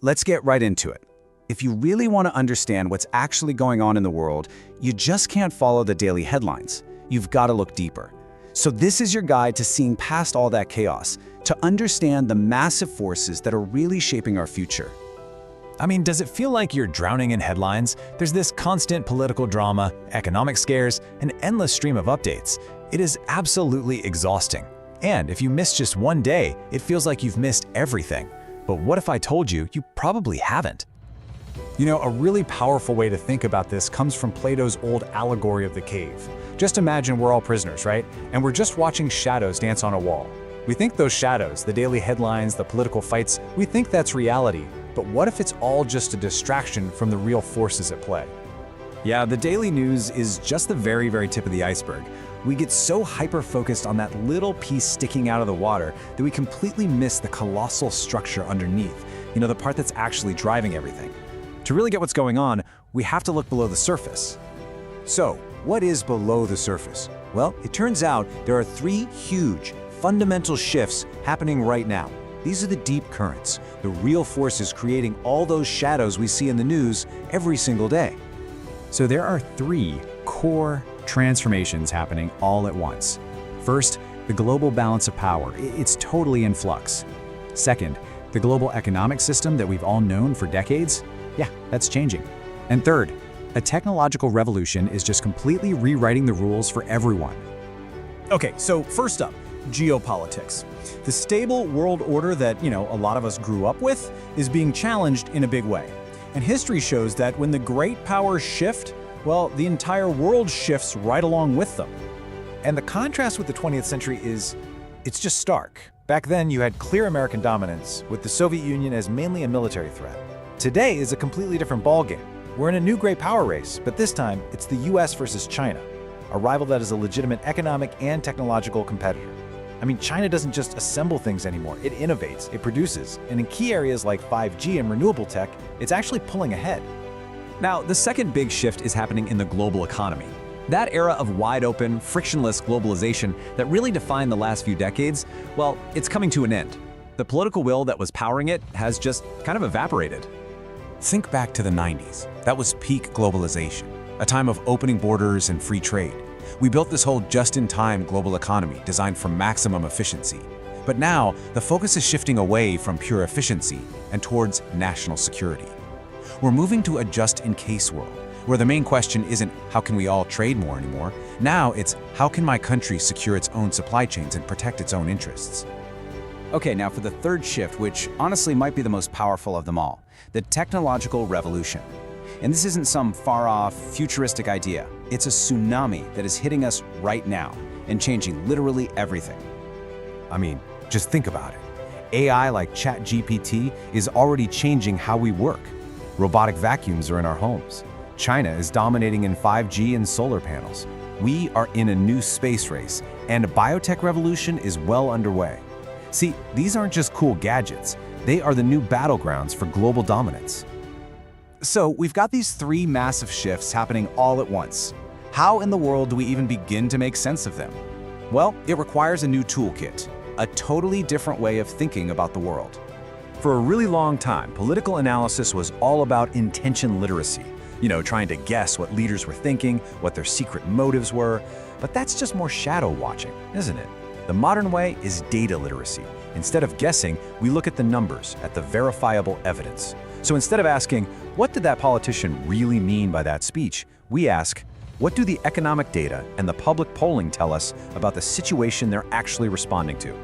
let's get right into it. If you really want to understand what's actually going on in the world, you just can't follow the daily headlines. You've got to look deeper. So this is your guide to seeing past all that chaos, to understand the massive forces that are really shaping our future. I mean, does it feel like you're drowning in headlines? There's this constant political drama, economic scares, an endless stream of updates. It is absolutely exhausting. And if you miss just one day, it feels like you've missed everything. But what if I told you, you probably haven't? You know, a really powerful way to think about this comes from Plato's old allegory of the cave. Just imagine we're all prisoners, right? And we're just watching shadows dance on a wall. We think those shadows, the daily headlines, the political fights, we think that's reality. But what if it's all just a distraction from the real forces at play? Yeah, the daily news is just the very, very tip of the iceberg. We get so hyper-focused on that little piece sticking out of the water that we completely miss the colossal structure underneath, the part that's actually driving everything. To really get what's going on, we have to look below the surface. So, what is below the surface? Well, it turns out there are three huge, fundamental shifts happening right now. These are the deep currents, the real forces creating all those shadows we see in the news every single day. So there are three core transformations happening all at once. First, the global balance of power. It's totally in flux. Second, the global economic system that we've all known for decades. Yeah, that's changing. And third, a technological revolution is just completely rewriting the rules for everyone. Okay, so first up, geopolitics. The stable world order that, a lot of us grew up with is being challenged in a big way. And history shows that when the great powers shift, well, the entire world shifts right along with them. And the contrast with the 20th century it's just stark. Back then, you had clear American dominance, with the Soviet Union as mainly a military threat. Today is a completely different ballgame. We're in a new great power race, but this time, it's the US versus China, a rival that is a legitimate economic and technological competitor. I mean, China doesn't just assemble things anymore, it innovates, it produces, and in key areas like 5G and renewable tech, it's actually pulling ahead. Now, the second big shift is happening in the global economy. That era of wide-open, frictionless globalization that really defined the last few decades, well, it's coming to an end. The political will that was powering it has just kind of evaporated. Think back to the 90s. That was peak globalization, a time of opening borders and free trade. We built this whole just-in-time global economy designed for maximum efficiency. But now, the focus is shifting away from pure efficiency and towards national security. We're moving to a just-in-case world, where the main question isn't how can we all trade more anymore. Now it's how can my country secure its own supply chains and protect its own interests. Okay, now for the third shift, which honestly might be the most powerful of them all, the technological revolution. And this isn't some far-off, futuristic idea. It's a tsunami that is hitting us right now and changing literally everything. I mean, just think about it. AI like ChatGPT is already changing how we work. Robotic vacuums are in our homes. China is dominating in 5G and solar panels. We are in a new space race, and a biotech revolution is well underway. See, these aren't just cool gadgets. They are the new battlegrounds for global dominance. So we've got these three massive shifts happening all at once. How in the world do we even begin to make sense of them? Well, it requires a new toolkit, a totally different way of thinking about the world. For a really long time, political analysis was all about intention literacy. Trying to guess what leaders were thinking, what their secret motives were. But that's just more shadow watching, isn't it? The modern way is data literacy. Instead of guessing, we look at the numbers, at the verifiable evidence. So instead of asking, what did that politician really mean by that speech? We ask, what do the economic data and the public polling tell us about the situation they're actually responding to?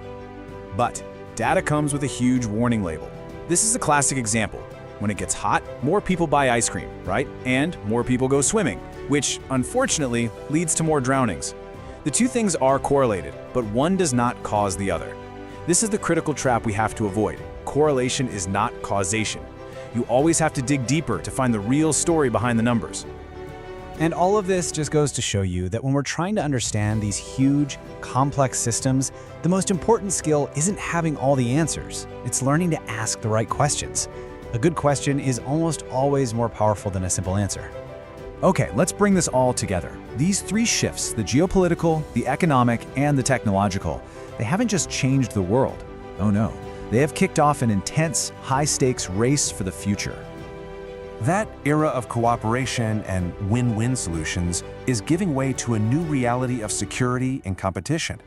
But data comes with a huge warning label. This is a classic example. When it gets hot, more people buy ice cream, right? And more people go swimming, which unfortunately leads to more drownings. The two things are correlated, but one does not cause the other. This is the critical trap we have to avoid. Correlation is not causation. You always have to dig deeper to find the real story behind the numbers. And all of this just goes to show you that when we're trying to understand these huge, complex systems, the most important skill isn't having all the answers. It's learning to ask the right questions. A good question is almost always more powerful than a simple answer. Okay, let's bring this all together. These three shifts, the geopolitical, the economic, and the technological, they haven't just changed the world. Oh no, They have kicked off an intense, high-stakes race for the future. That era of cooperation and win-win solutions is giving way to a new reality of security and competition.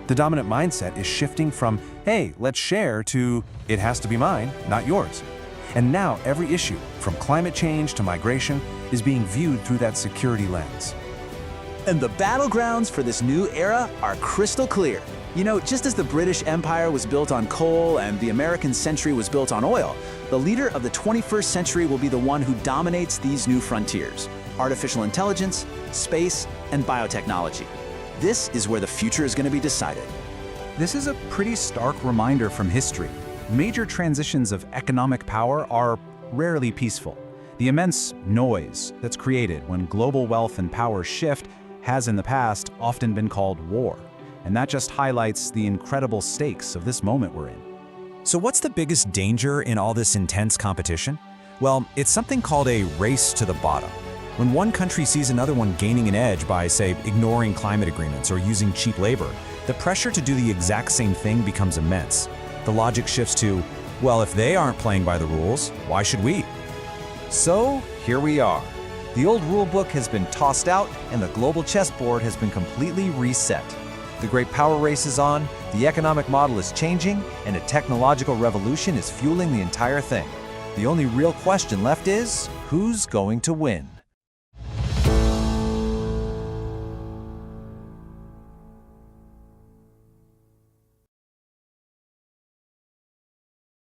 The dominant mindset is shifting from, hey, let's share, to, it has to be mine, not yours. And now every issue, from climate change to migration, is being viewed through that security lens. And the battlegrounds for this new era are crystal clear. You know, just as the British Empire was built on coal and the American century was built on oil, the leader of the 21st century will be the one who dominates these new frontiers: artificial intelligence, space, and biotechnology. This is where the future is going to be decided. This is a pretty stark reminder from history. Major transitions of economic power are rarely peaceful. The immense noise that's created when global wealth and power shift has in the past often been called war. And that just highlights the incredible stakes of this moment we're in. So what's the biggest danger in all this intense competition? Well, it's something called a race to the bottom. When one country sees another one gaining an edge by, say, ignoring climate agreements or using cheap labor, the pressure to do the exact same thing becomes immense. The logic shifts to, well, if they aren't playing by the rules, why should we? So, here we are. The old rulebook has been tossed out and the global chessboard has been completely reset. The great power race is on, the economic model is changing, and a technological revolution is fueling the entire thing. The only real question left is, who's going to win?